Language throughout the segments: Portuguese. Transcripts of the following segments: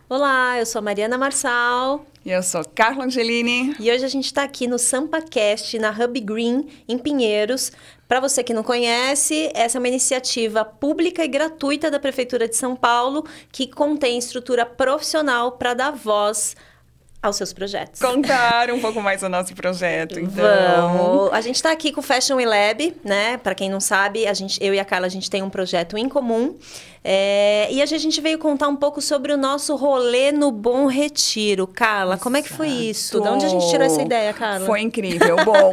Olá, eu sou a Mariana Marçal. E eu sou Carla Angelini. E hoje a gente está aqui no SampaCast, na Hub Green, em Pinheiros. Para você que não conhece, essa é uma iniciativa pública e gratuita da Prefeitura de São Paulo que contém estrutura profissional para dar voz aos seus projetos. Contar um pouco mais do nosso projeto, então. Vamos! A gente está aqui com o Fashion Lab, né? Para quem não sabe, eu e a Carla, a gente tem um projeto em comum. E a gente veio contar um pouco sobre o nosso rolê no Bom Retiro. Carla, como é que foi isso? De onde a gente tirou essa ideia, Carla? Foi incrível. Bom,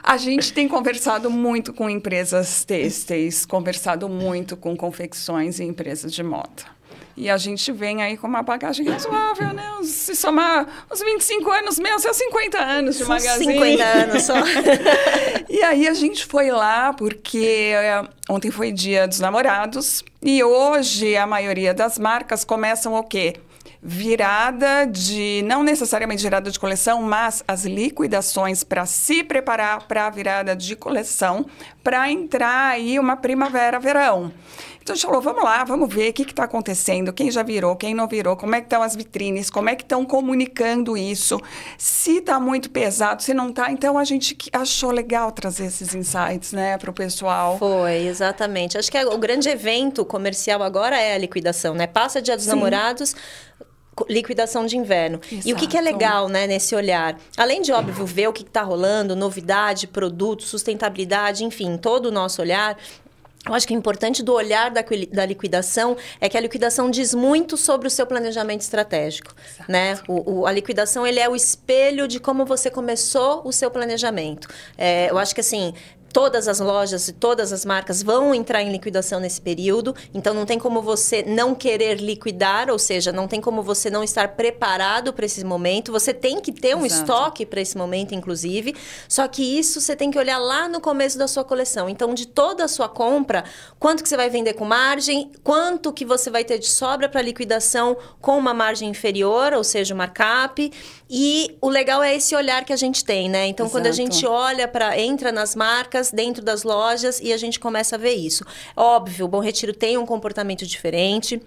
a gente tem conversado muito com empresas têxteis, conversado muito com confecções e empresas de moda. E a gente vem aí com uma bagagem razoável, né? Se somar os 25 anos meus, é 50 anos de magazine. 50 anos só. E aí a gente foi lá porque ontem foi Dia dos Namorados e hoje a maioria das marcas começam o quê? Virada de, não necessariamente virada de coleção, mas as liquidações para se preparar para a virada de coleção, para entrar aí uma primavera-verão. Então a gente falou, vamos lá, vamos ver o que está acontecendo, quem já virou, quem não virou, como é que estão as vitrines, como é que estão comunicando isso, se está muito pesado, se não está. Então a gente achou legal trazer esses insights, né, para o pessoal. Foi, exatamente. Acho que o grande evento comercial agora é a liquidação, né? Passa Dia dos Namorados, liquidação de inverno. Exato. E o que é legal, né, nesse olhar? Além de, óbvio, ver o que está rolando, novidade, produto, sustentabilidade, enfim, todo o nosso olhar. Eu acho que o importante do olhar da liquidação é que a liquidação diz muito sobre o seu planejamento estratégico, né? A liquidação, ele é o espelho de como você começou o seu planejamento. Eu acho que, assim, todas as lojas e todas as marcas vão entrar em liquidação nesse período, então não tem como você não querer liquidar, ou seja, não tem como você não estar preparado para esse momento. Você tem que ter um estoque para esse momento, inclusive, só que isso você tem que olhar lá no começo da sua coleção. Então, de toda a sua compra, quanto que você vai vender com margem, quanto que você vai ter de sobra para liquidação com uma margem inferior, ou seja, o markup. E o legal é esse olhar que a gente tem, né? Então, quando a gente olha entra nas marcas, dentro das lojas, e a gente começa a ver isso. Óbvio, o Bom Retiro tem um comportamento diferente.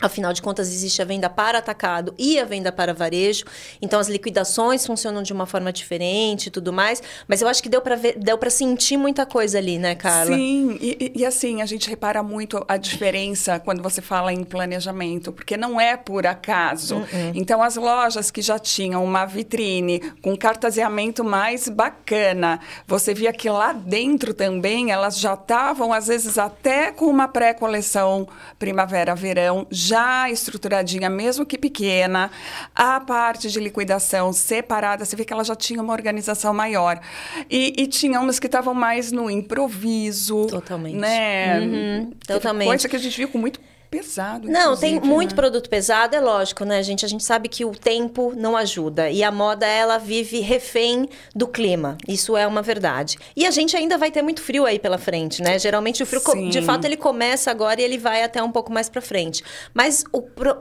Afinal de contas, existe a venda para atacado e a venda para varejo. Então, as liquidações funcionam de uma forma diferente e tudo mais. Mas eu acho que deu para sentir muita coisa ali, né, Carla? Sim, e assim, a gente repara muito a diferença quando você fala em planejamento, porque não é por acaso. Então, as lojas que já tinham uma vitrine com cartaseamento mais bacana, você via que lá dentro também elas já estavam, às vezes, até com uma pré-coleção primavera-verão, já estruturadinha, mesmo que pequena, a parte de liquidação separada, você vê que ela já tinha uma organização maior. E tinha umas que estavam mais no improviso. Totalmente. Né? Totalmente. Coisa que a gente viu com muito pesado. Não, tem muito né? produto pesado, é lógico, né, gente? A gente sabe que o tempo não ajuda. E a moda, ela vive refém do clima. Isso é uma verdade. E a gente ainda vai ter muito frio aí pela frente, né? Geralmente o frio, de fato, ele começa agora e ele vai até um pouco mais pra frente. Mas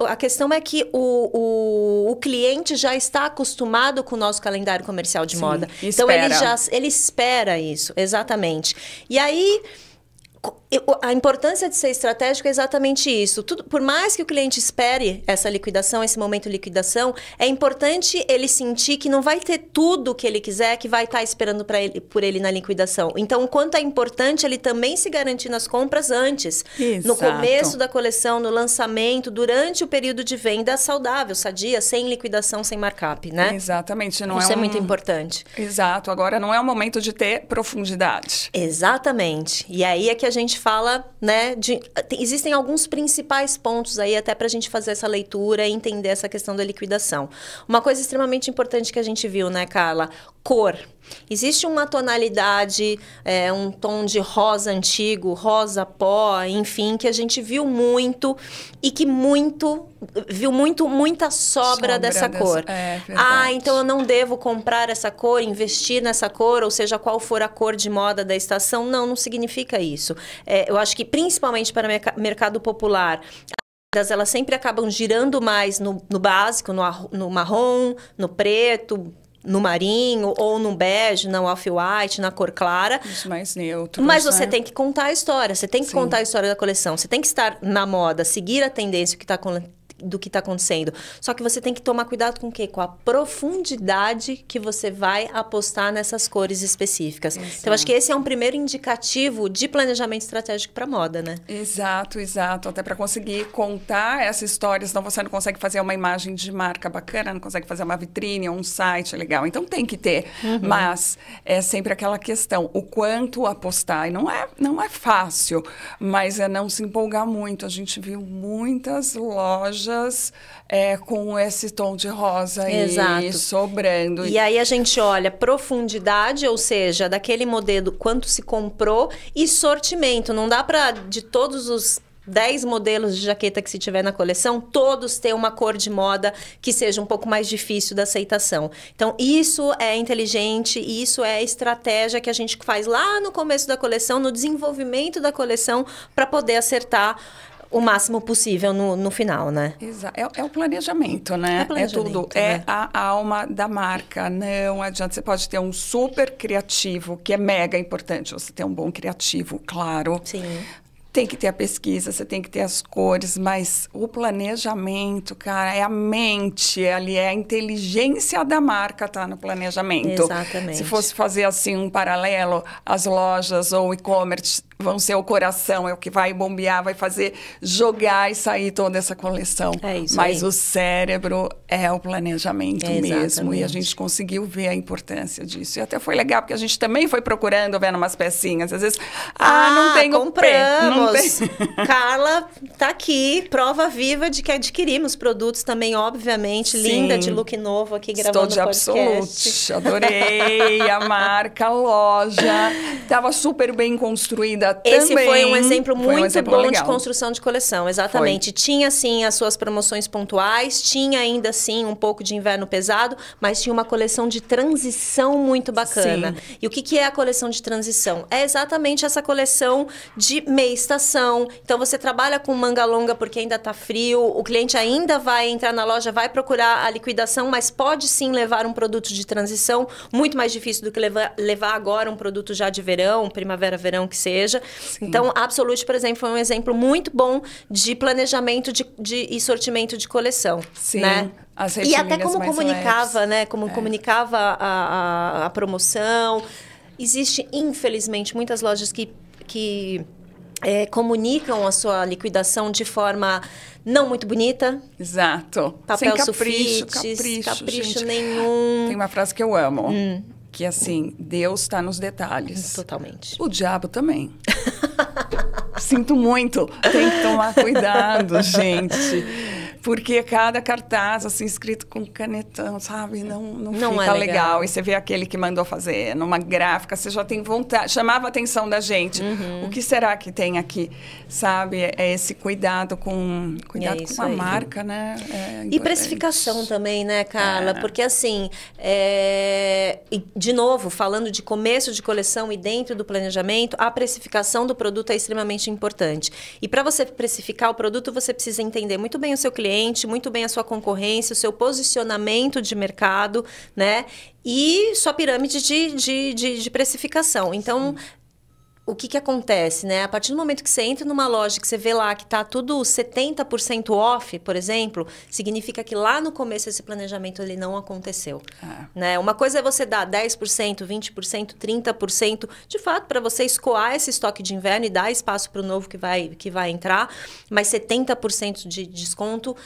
a questão é que o cliente já está acostumado com o nosso calendário comercial de moda. Então, ele espera isso, exatamente. E aí, a importância de ser estratégico é exatamente isso. Por mais que o cliente espere essa liquidação, esse momento de liquidação, é importante ele sentir que não vai ter tudo que ele quiser que vai estar esperando por ele na liquidação. Então, o quanto é importante ele também se garantir nas compras antes. Exato. No começo da coleção, no lançamento, durante o período de venda saudável, sadia, sem liquidação, sem markup, né? Exatamente. Isso é muito importante. Exato. Agora, não é o momento de ter profundidade. Exatamente. E aí é que a gente fala, né, existem alguns principais pontos aí até para a gente fazer essa leitura e entender essa questão da liquidação. Uma coisa extremamente importante que a gente viu, né, Carla? Cor. Existe uma tonalidade, um tom de rosa antigo, rosa pó, enfim, que a gente viu muito e que muita sobra dessa cor. Então eu não devo comprar essa cor, investir nessa cor, ou seja, qual for a cor de moda da estação. Não significa isso. Eu acho que principalmente para o mercado popular, elas sempre acabam girando mais no básico, no marrom, no preto, no marinho, ou no bege, no off-white, na cor clara. Os mais neutros, mas você tem que contar a história, você tem que contar a história da coleção, você tem que estar na moda, seguir a tendência que está do que está acontecendo. Só que você tem que tomar cuidado com o quê? Com a profundidade que você vai apostar nessas cores específicas. Exato. Então, acho que esse é um primeiro indicativo de planejamento estratégico para moda, né? Exato, exato. Até para conseguir contar essa história, senão você não consegue fazer uma imagem de marca bacana, não consegue fazer uma vitrine ou um site legal. Então, tem que ter. Mas é sempre aquela questão, o quanto apostar. E não é fácil, mas é não se empolgar muito. A gente viu muitas lojas com esse tom de rosa aí sobrando. E aí a gente olha profundidade, ou seja, daquele modelo, quanto se comprou, e sortimento. Não dá para, de todos os 10 modelos de jaqueta que se tiver na coleção, todos ter uma cor de moda que seja um pouco mais difícil da aceitação. Então, isso é inteligente, isso é a estratégia que a gente faz lá no começo da coleção, no desenvolvimento da coleção, para poder acertar o máximo possível no final, né? Exato. É o planejamento, né? É tudo. Né? É a alma da marca. Não adianta. Você pode ter um super criativo, que é mega importante você ter um bom criativo, claro. Sim. Tem que ter a pesquisa, você tem que ter as cores, mas o planejamento, cara, é a mente, ali é a inteligência da marca, tá no planejamento. Exatamente. Se fosse fazer assim um paralelo, as lojas ou e-commerce vão ser o coração, é o que vai bombear, vai fazer jogar e sair toda essa coleção. É isso. Mas aí. O cérebro é o planejamento mesmo, e a gente conseguiu ver a importância disso. E até foi legal, porque a gente também foi procurando, vendo umas pecinhas. Às vezes, não tem compramos. Carla tá aqui, prova viva de que adquirimos produtos também, obviamente. Sim. Linda, de look novo aqui gravando o podcast. Estou de Absolute, adorei a marca, a loja. Tava super bem construída também. Esse foi um exemplo muito bom legal. de construção de coleção, exatamente. Foi. Tinha, sim, as suas promoções pontuais, tinha ainda, sim, um pouco de inverno pesado, mas tinha uma coleção de transição muito bacana. Sim. E o que é a coleção de transição? É exatamente essa coleção de meia estação. Então, você trabalha com manga longa porque ainda tá frio, o cliente ainda vai entrar na loja, vai procurar a liquidação, mas pode, sim, levar um produto de transição, muito mais difícil do que levar agora um produto já de verão, primavera, verão, que seja. Sim. Então, a Absolute, por exemplo, foi um exemplo muito bom de planejamento e sortimento de coleção. Sim. Né? E até como comunicava, leves. né? Como comunicava a promoção. Existe, infelizmente, muitas lojas que comunicam a sua liquidação de forma não muito bonita. Exato. Papel sem capricho nenhum. Tem uma frase que eu amo. Que assim, Deus está nos detalhes. Totalmente. O diabo também. Sinto muito. Tem que tomar cuidado, gente. Porque cada cartaz, assim, escrito com canetão, sabe? Não fica legal. E você vê aquele que mandou fazer numa gráfica, você já tem vontade. Chamava a atenção da gente. O que será que tem aqui? Sabe? É esse cuidado com a marca, né? E precificação também, né, Carla? Porque, assim, de novo, falando de começo de coleção e dentro do planejamento, a precificação do produto é extremamente importante. E para você precificar o produto, você precisa entender muito bem o seu cliente, muito bem a sua concorrência, o seu posicionamento de mercado, né? E sua pirâmide de precificação. Então, o que acontece, né? A partir do momento que você entra numa loja, que você vê lá que está tudo 70% off, por exemplo, significa que lá no começo esse planejamento ele não aconteceu. Né? Uma coisa é você dar 10%, 20%, 30%, de fato, para você escoar esse estoque de inverno e dar espaço para o novo que vai entrar, mas 70% de desconto.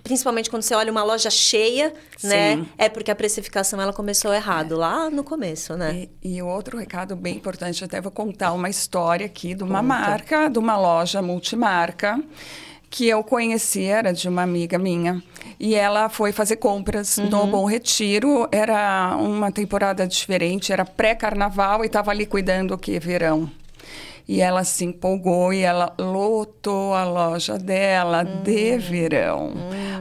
Principalmente quando você olha uma loja cheia, né? É porque a precificação ela começou errado lá no começo, né? E outro recado bem importante, até vou contar uma história aqui de uma marca, de uma loja multimarca, que eu conheci, era de uma amiga minha. E ela foi fazer compras no Bom Retiro. Era uma temporada diferente, era pré-carnaval e estava liquidando o quê? Verão. E ela se empolgou e ela lotou a loja dela de verão.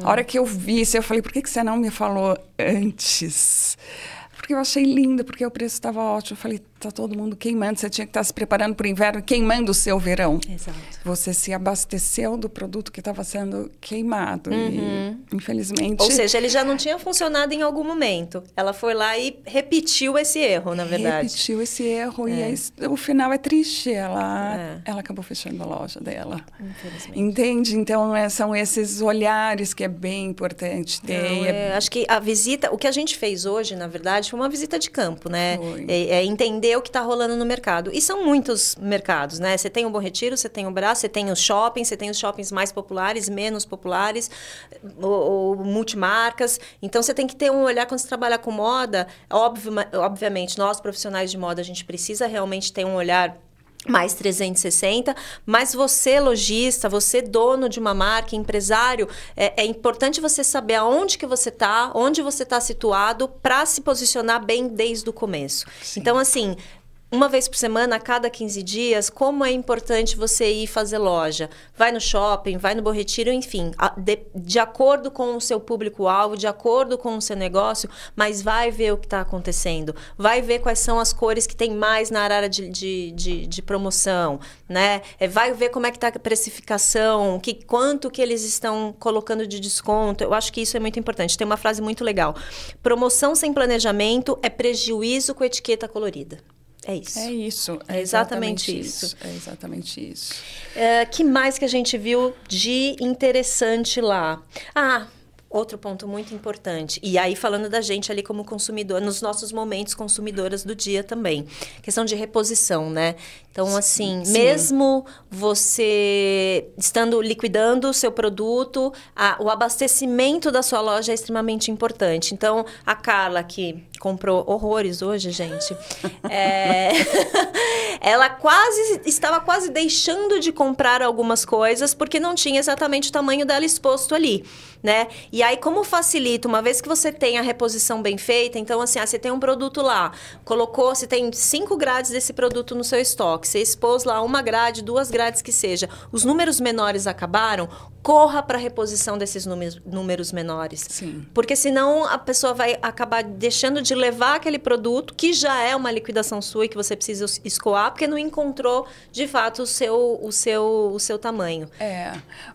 A hora que eu vi isso, eu falei, por que você não me falou antes? Porque eu achei lindo, porque o preço estava ótimo. Eu falei, tá todo mundo queimando, você tinha que estar se preparando para o inverno, queimando o seu verão. Exato. Você se abasteceu do produto que estava sendo queimado. E, infelizmente... Ou seja, ele já não tinha funcionado em algum momento. Ela foi lá e repetiu esse erro, na verdade. Repetiu esse erro e aí, o final é triste. Ela acabou fechando a loja dela. Infelizmente. Entende? Então, são esses olhares que é bem importante ter. Acho que a visita... O que a gente fez hoje, na verdade, foi uma visita de campo, né? Foi. É entender o que está rolando no mercado. E são muitos mercados, né? Você tem o Bom Retiro, você tem o Brás, você tem os shoppings mais populares, menos populares, ou multimarcas. Então, você tem que ter um olhar quando você trabalha com moda. Obviamente, nós profissionais de moda, a gente precisa realmente ter um olhar mais 360, mas você, lojista, você dono de uma marca, empresário, é importante você saber aonde que você está, onde você está situado, para se posicionar bem desde o começo. Sim. Então, assim, uma vez por semana, a cada 15 dias, como é importante você ir fazer loja? Vai no shopping, vai no Bom Retiro, enfim, de acordo com o seu público-alvo, de acordo com o seu negócio, mas vai ver o que está acontecendo. Vai ver quais são as cores que tem mais na área de promoção, né? Vai ver como é que está a precificação, quanto que eles estão colocando de desconto. Eu acho que isso é muito importante. Tem uma frase muito legal. Promoção sem planejamento é prejuízo com etiqueta colorida. É isso. É isso. É exatamente isso. É exatamente isso. Que mais que a gente viu de interessante lá? Outro ponto muito importante. E aí, falando da gente ali como consumidor, nos nossos momentos consumidoras do dia também. Questão de reposição, né? Então, assim, Sim. mesmo você estando liquidando o seu produto, o abastecimento da sua loja é extremamente importante. Então, a Carla, que comprou horrores hoje, gente, ela estava quase deixando de comprar algumas coisas porque não tinha exatamente o tamanho dela exposto ali, né? E aí, como facilita, uma vez que você tem a reposição bem feita, então, assim, você tem um produto lá, você tem 5 grades desse produto no seu estoque, você expôs lá 1 grade, 2 grades que seja, os números menores acabaram, corra para a reposição desses números menores. Sim. Porque senão a pessoa vai acabar deixando de levar aquele produto, que já é uma liquidação sua e que você precisa escoar, porque não encontrou, de fato, o seu tamanho.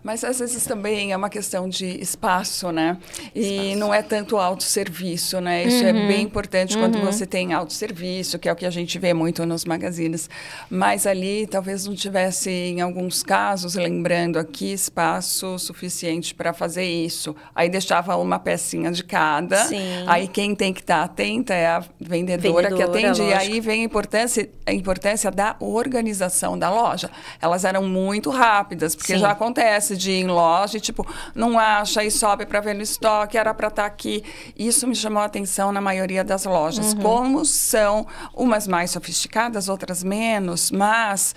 Mas às vezes também é uma questão de espaço, né? E não é tanto autosserviço, né? Isso é bem importante quando você tem autosserviço, que é o que a gente vê muito nos magazines. Mas ali talvez não tivesse, em alguns casos, lembrando aqui, espaço suficiente para fazer isso. Aí deixava uma pecinha de cada. Sim. Aí quem tem que estar atenta é a vendedora que atende. Lógico. E aí vem a importância da organização da loja. Elas eram muito rápidas, porque Sim. já acontece de ir em loja e, tipo, não acha e sobe para ver no estoque, era para estar aqui. Isso me chamou a atenção na maioria das lojas. Como são umas mais sofisticadas, outras menos, mas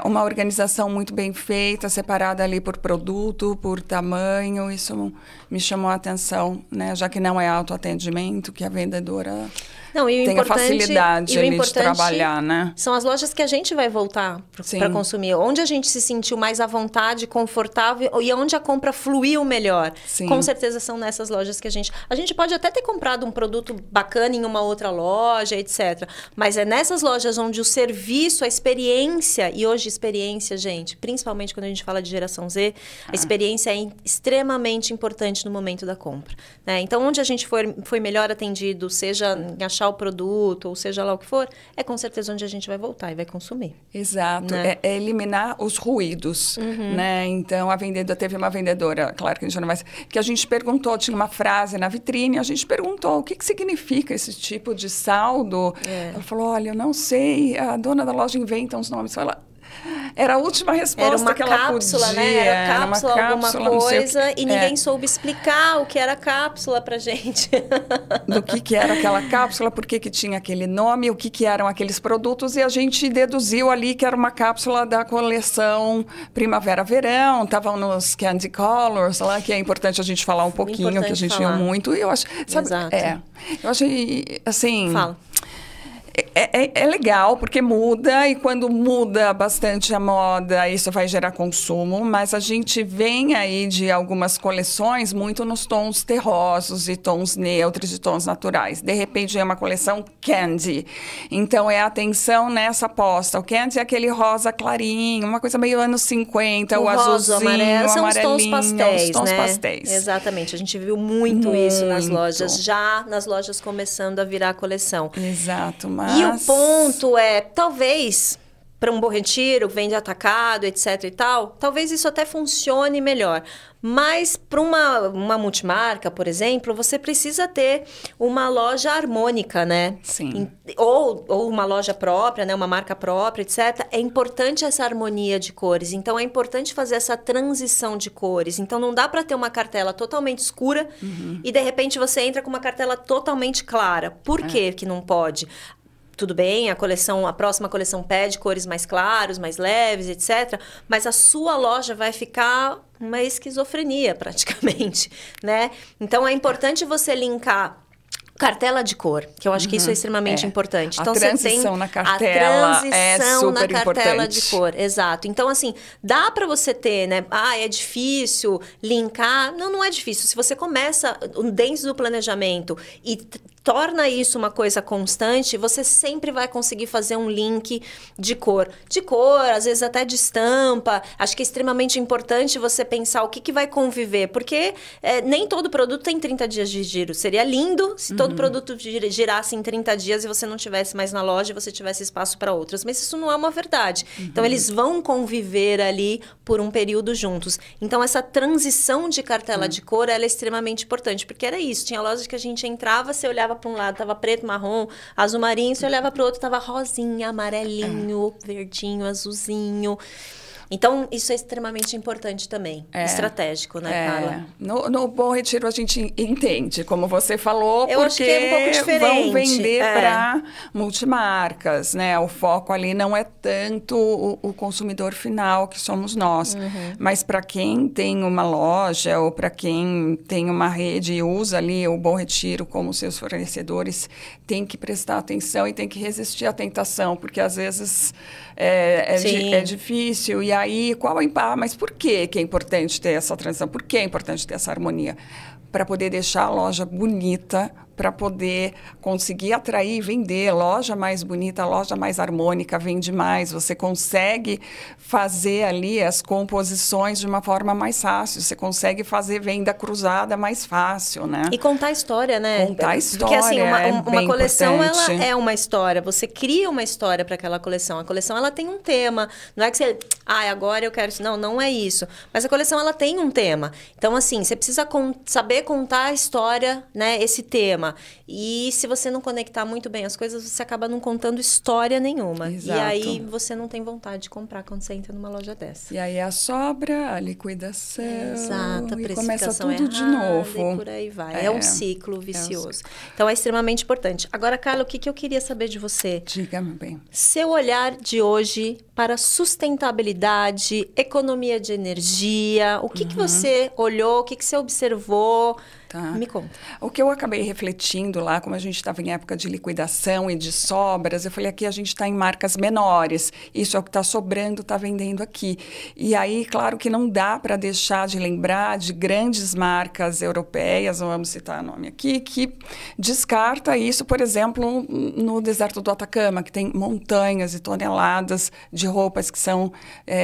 uma organização muito bem feita, separada ali por produto, por tamanho, isso me chamou a atenção, né? Já que não é autoatendimento, que a vendedora tem a facilidade ali de trabalhar, né? São as lojas que a gente vai voltar para consumir. Onde a gente se sentiu mais à vontade, confortável e onde a compra fluiu melhor. Sim. Com certeza são nessas lojas que a gente pode até ter comprado um produto bacana em uma outra loja, etc. Mas é nessas lojas onde o serviço, a experiência, e hoje experiência, gente, principalmente quando a gente fala de geração Z, a experiência é extremamente importante no momento da compra, né? Então, onde a gente foi melhor atendido, seja em achar o produto, ou seja lá o que for, é com certeza onde a gente vai voltar e vai consumir. Exato. Né? É eliminar os ruídos, né? Então, teve uma vendedora, claro que a gente não vai... que a gente perguntou, tinha uma frase na vitrine, a gente perguntou o que significa esse tipo de saldo. Ela falou, olha, eu não sei, a dona da loja inventa uns nomes. Era a última resposta que ela podia. Né? Era cápsula, alguma coisa, e ninguém soube explicar o que era cápsula pra gente. Do que era aquela cápsula, por que tinha aquele nome, o que eram aqueles produtos, e a gente deduziu ali que era uma cápsula da coleção Primavera-Verão, estavam nos Candy Colors, lá, que é importante a gente falar um pouquinho, que a gente viu muito, e eu acho... Sabe, Exato. eu achei, assim... Fala. É legal, porque muda, e quando muda bastante a moda, isso vai gerar consumo, mas a gente vem aí de algumas coleções muito nos tons terrosos e tons neutros e tons naturais. De repente, é uma coleção candy. Então, é atenção nessa aposta. O candy é aquele rosa clarinho, uma coisa meio anos 50, o azulzinho, amarelo, são os tons pastéis, pastéis. Exatamente, a gente viu muito isso nas lojas, já nas lojas começando a virar a coleção. Exato, E o ponto é, talvez, para um Bom Retiro, vende atacado, etc e tal, talvez isso até funcione melhor. Mas para uma multimarca, por exemplo, você precisa ter uma loja harmônica, né? Sim. Ou uma loja própria, né? Uma marca própria, etc. É importante essa harmonia de cores. Então, é importante fazer essa transição de cores. Então, não dá para ter uma cartela totalmente escura e, de repente, você entra com uma cartela totalmente clara. Por que que não pode? Tudo bem, a próxima coleção pede cores mais claros, mais leves, etc. Mas a sua loja vai ficar uma esquizofrenia, praticamente, né? Então, é importante você linkar cartela de cor, que eu acho que isso é extremamente importante. Então, a transição na cartela é super importante. De cor, exato. Então, assim, dá para você ter, né? É difícil linkar. Não é difícil. Se você começa dentro do planejamento e torna isso uma coisa constante, você sempre vai conseguir fazer um link de cor. De cor, às vezes até de estampa. Acho que é extremamente importante você pensar o que vai conviver, porque nem todo produto tem 30 dias de giro. Seria lindo se todo produto girasse em 30 dias e você não tivesse mais na loja e você tivesse espaço para outras. Mas isso não é uma verdade. Então, eles vão conviver ali por um período juntos. Então, essa transição de cartela de cor, ela é extremamente importante, porque era isso. Tinha lojas que a gente entrava, você olhava para um lado, tava preto, marrom, azul marinho, você olhava para o outro, tava rosinha, amarelinho, verdinho, azulzinho. Então, isso é extremamente importante também, estratégico, né, Carla? No Bom Retiro a gente entende, como você falou, eu acho que é um pouco diferente. Vão vender para multimarcas, né? O foco ali não é tanto o consumidor final, que somos nós, mas para quem tem uma loja ou para quem tem uma rede e usa ali o Bom Retiro como seus fornecedores, tem que prestar atenção e tem que resistir à tentação, porque às vezes é difícil. E aí, mas por que é importante ter essa transição? Por que é importante ter essa harmonia? Para poder deixar a loja bonita, para poder conseguir atrair e vender. Loja mais bonita, loja mais harmônica, vende mais. Você consegue fazer ali as composições de uma forma mais fácil. Você consegue fazer venda cruzada mais fácil, né? E contar a história, né? Contar a história. Porque, assim, uma coleção, importante. Ela é uma história. Você cria uma história para aquela coleção. A coleção, ela tem um tema. Não é que você... agora eu quero... Não é isso. Mas a coleção, ela tem um tema. Então, assim, você precisa saber contar a história, né? Esse tema. E se você não conectar muito bem as coisas, você acaba não contando história nenhuma. Exato. E aí você não tem vontade de comprar quando você entra numa loja dessa. E aí a sobra, a liquidação. Exato, a e começa tudo errada, de novo. E por aí vai. É um ciclo vicioso. Então é extremamente importante. Agora, Carla, o que eu queria saber de você? Diga-me bem. Seu olhar de hoje para sustentabilidade, economia de energia, o que você olhou, o que você observou? Tá. Me conta. O que eu acabei refletindo lá, como a gente estava em época de liquidação e de sobras, eu falei, aqui a gente está em marcas menores. Isso é o que está sobrando, está vendendo aqui. E aí, claro que não dá para deixar de lembrar de grandes marcas europeias, não vamos citar nome aqui, que descarta isso, por exemplo, no deserto do Atacama, que tem montanhas e toneladas de roupas que são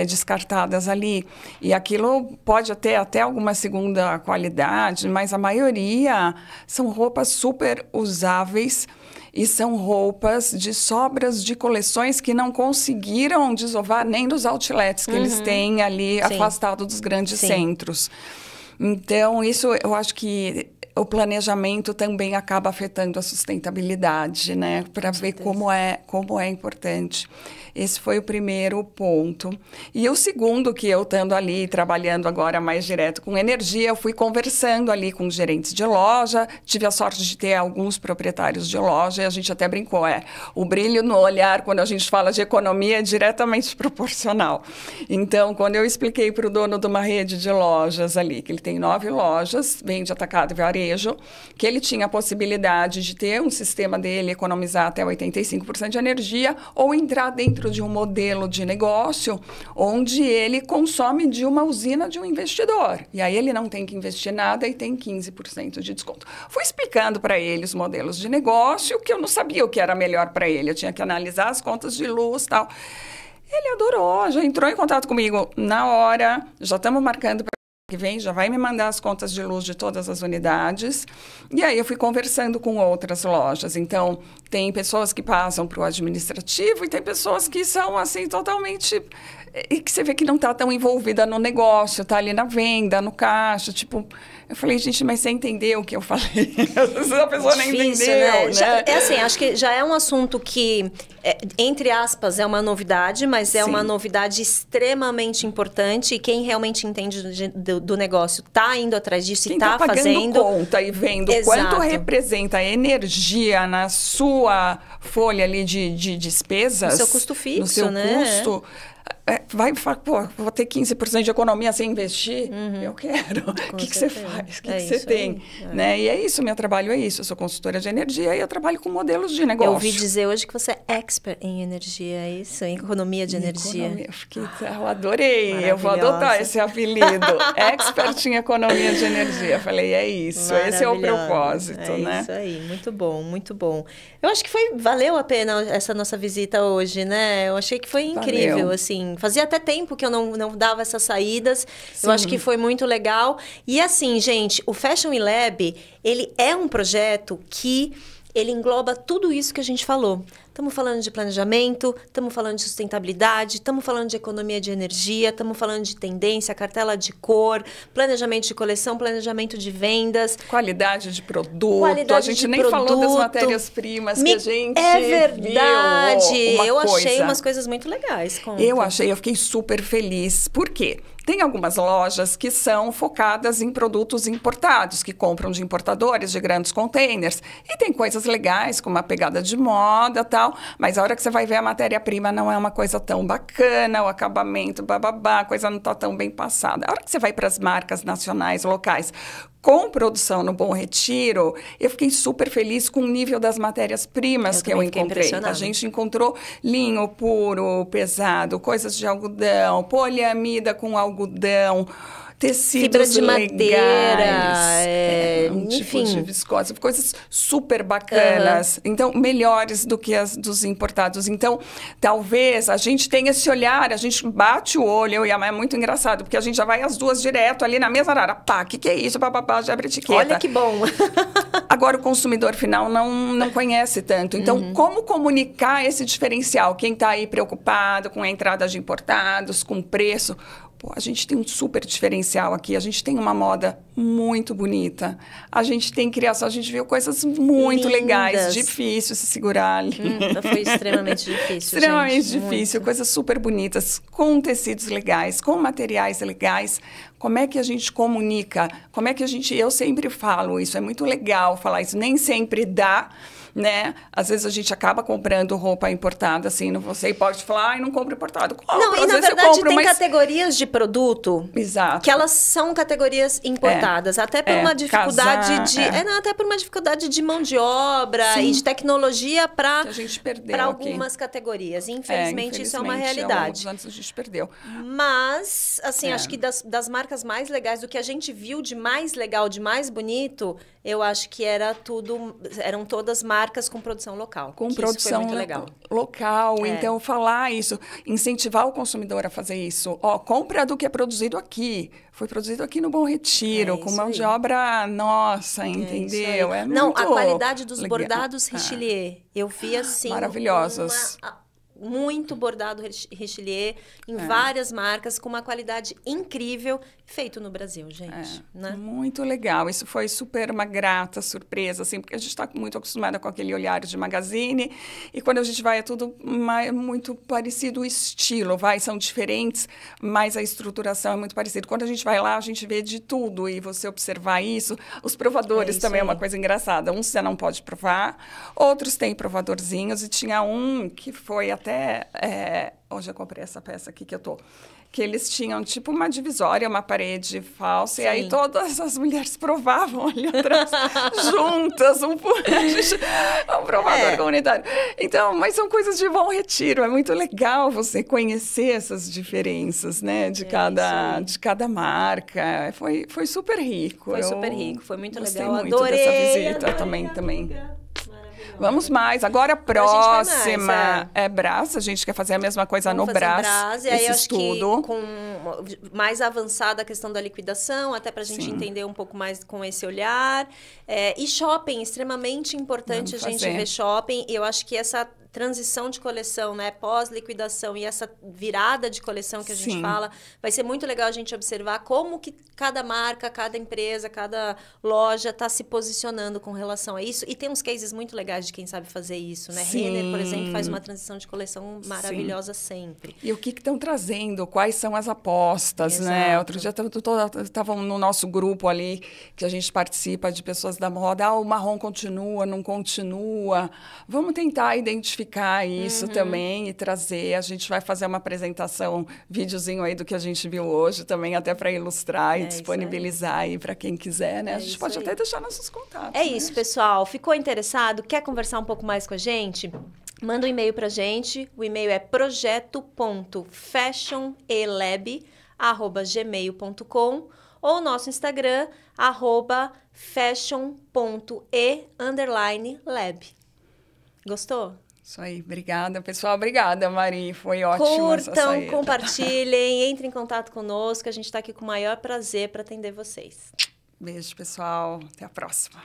descartadas ali. E aquilo pode ter até alguma segunda qualidade, mas a maioria são roupas super usáveis e são roupas de sobras de coleções que não conseguiram desovar nem dos outlets que eles têm ali afastado dos grandes centros. Então, isso eu acho que o planejamento também acaba afetando a sustentabilidade, né? Para ver como é importante. Esse foi o primeiro ponto. E o segundo, que eu estando ali, trabalhando agora mais direto com energia, eu fui conversando ali com gerentes de loja, tive a sorte de ter alguns proprietários de loja, e a gente até brincou, o brilho no olhar, quando a gente fala de economia, é diretamente proporcional. Então, quando eu expliquei para o dono de uma rede de lojas ali, que ele tem 9 lojas, vende atacado e varejo, varejo, que ele tinha a possibilidade de ter um sistema dele economizar até 85% de energia ou entrar dentro de um modelo de negócio onde ele consome de uma usina de um investidor. E aí ele não tem que investir nada e tem 15% de desconto. Fui explicando para ele os modelos de negócio, que eu não sabia o que era melhor para ele. Eu tinha que analisar as contas de luz e tal. Ele adorou, já entrou em contato comigo na hora, já estamos marcando para que vem, já vai me mandar as contas de luz de todas as unidades. E aí eu fui conversando com outras lojas. Então, tem pessoas que passam para o administrativo e tem pessoas que são, assim, totalmente... E que você vê que não está tão envolvida no negócio, está ali na venda, no caixa, tipo... Eu falei, gente, mas você entendeu o que eu falei? Às vezes a pessoa nem entendeu, né? Já, é assim, acho que já é um assunto que, entre aspas, é uma novidade, mas é uma novidade extremamente importante. E quem realmente entende do negócio está indo atrás disso e está fazendo. Quem está pagando conta e vendo quanto representa energia na sua folha ali de despesas. No seu custo fixo, no seu custo. Vai falar, pô, vou ter 15% de economia sem investir? Eu quero. O que você faz? O que você tem? Né? E é isso, meu trabalho é isso. Eu sou consultora de energia e eu trabalho com modelos de negócio. Eu ouvi dizer hoje que você é expert em energia, é isso? Em economia de energia. Eu adorei. Eu vou adotar esse apelido. Expert em economia de energia. Falei, é isso. Esse é o propósito, né? É isso aí. Muito bom, muito bom. Eu acho que valeu a pena essa nossa visita hoje, né? Eu achei que foi incrível, assim. Fazia até tempo que eu não dava essas saídas. Sim. Eu acho que foi muito legal. E assim, gente, o Fashion Lab, ele é um projeto que ele engloba tudo isso que a gente falou. Estamos falando de planejamento, estamos falando de sustentabilidade, estamos falando de economia de energia, estamos falando de tendência, cartela de cor, planejamento de coleção, planejamento de vendas. Qualidade de produto. A gente nem falou das matérias-primas que a gente verdade. Eu achei umas coisas muito legais. Eu fiquei super feliz. Por quê? Tem algumas lojas que são focadas em produtos importados, que compram de importadores de grandes containers. E tem coisas legais, como a pegada de moda e tal, mas a hora que você vai ver a matéria-prima não é uma coisa tão bacana, o acabamento, bababá, a coisa não está tão bem passada. A hora que você vai para as marcas nacionais, locais, com produção no Bom Retiro, eu fiquei super feliz com o nível das matérias-primas que eu encontrei. A gente encontrou linho puro, pesado, coisas de algodão, poliamida com algodão, tecidos fibra de madeira, tipo de viscose, coisas super bacanas. Então, melhores do que as dos importados. Então, talvez a gente tenha esse olhar, a gente bate o olho, eu e a mãe, é muito engraçado, porque a gente já vai as duas direto ali na mesma arara. Pá, que é isso? Papapá, já abre etiqueta. Olha que bom! Agora, o consumidor final não conhece tanto. Então, como comunicar esse diferencial? Quem está aí preocupado com a entrada de importados, com preço... Pô, a gente tem um super diferencial aqui, a gente tem uma moda muito bonita, a gente tem criação, a gente viu coisas muito legais, difícil se segurar ali. Foi extremamente difícil, extremamente difícil, coisas super bonitas, com tecidos legais, com materiais legais. Como é que a gente comunica? Como é que a gente... Eu sempre falo isso, é muito legal falar isso, nem sempre dá, né? Às vezes a gente acaba comprando roupa importada, assim, você pode falar, não compro importado. Não, e na verdade tem categorias de produto que elas são categorias importadas, até por uma dificuldade até por uma dificuldade de mão de obra e de tecnologia para algumas categorias. Infelizmente, isso é uma realidade. Antes a gente perdeu. Mas, assim, acho que das marcas mais legais, do que a gente viu de mais legal, de mais bonito, eu acho que eram todas marcas com produção local. Com produção local. Então, falar isso, incentivar o consumidor a fazer isso. Compra do que é produzido aqui. Foi produzido aqui no Bom Retiro, com mão de obra nossa, entendeu? A qualidade dos bordados Richelieu. Eu vi assim... Maravilhosos. Muito bordado Richelieu em várias marcas, com uma qualidade incrível, feito no Brasil, gente. Né? Muito legal. Isso foi super uma grata surpresa, assim, porque a gente está muito acostumada com aquele olhar de magazine, e quando a gente vai é tudo muito parecido o estilo, são diferentes, mas a estruturação é muito parecida. Quando a gente vai lá, a gente vê de tudo, e você observar isso. Os provadores também é uma coisa engraçada. Uns você não pode provar, outros têm provadorzinhos, e tinha um que foi até... hoje eu comprei essa peça aqui que eu tô... que eles tinham tipo uma divisória, uma parede falsa, Sim. e aí todas as mulheres provavam ali atrás, juntas, um provador comunitário. Então, mas são coisas de Bom Retiro, é muito legal você conhecer essas diferenças, né, de cada marca. Foi super rico. Foi super rico, foi muito gostei legal. muito Adorei, dessa visita adorei, também. Vamos mais. Agora a próxima é Brás. A gente quer fazer a mesma coisa no Brás. E aí esse acho estudo. que com mais avançada a questão da liquidação, até para a gente entender um pouco mais com esse olhar. E shopping, extremamente importante a gente ver shopping. E eu acho que essa transição de coleção, né, pós-liquidação e essa virada de coleção que a gente fala, vai ser muito legal a gente observar como que cada marca, cada empresa, cada loja está se posicionando com relação a isso. E tem uns cases muito legais de quem sabe fazer isso, né? Renner, por exemplo, faz uma transição de coleção maravilhosa sempre. E o que estão trazendo? Quais são as apostas, né? Outro dia estavam no nosso grupo ali, que a gente participa de pessoas da moda. O marrom continua, não continua. Vamos tentar identificar isso também e trazer. A gente vai fazer uma apresentação, videozinho aí do que a gente viu hoje também, até para ilustrar e disponibilizar aí para quem quiser, né? A gente pode até deixar nossos contatos. É isso, pessoal. Ficou interessado? Quer conversar um pouco mais com a gente? Manda um e-mail pra gente. O e-mail é projeto.fashionelab@gmail.com ou nosso Instagram, @fashion.e_lab. Gostou? Isso aí, obrigada, pessoal. Obrigada, Mari. Foi ótimo essa saída. Curtam, compartilhem, entrem em contato conosco. A gente está aqui com o maior prazer para atender vocês. Beijo, pessoal. Até a próxima.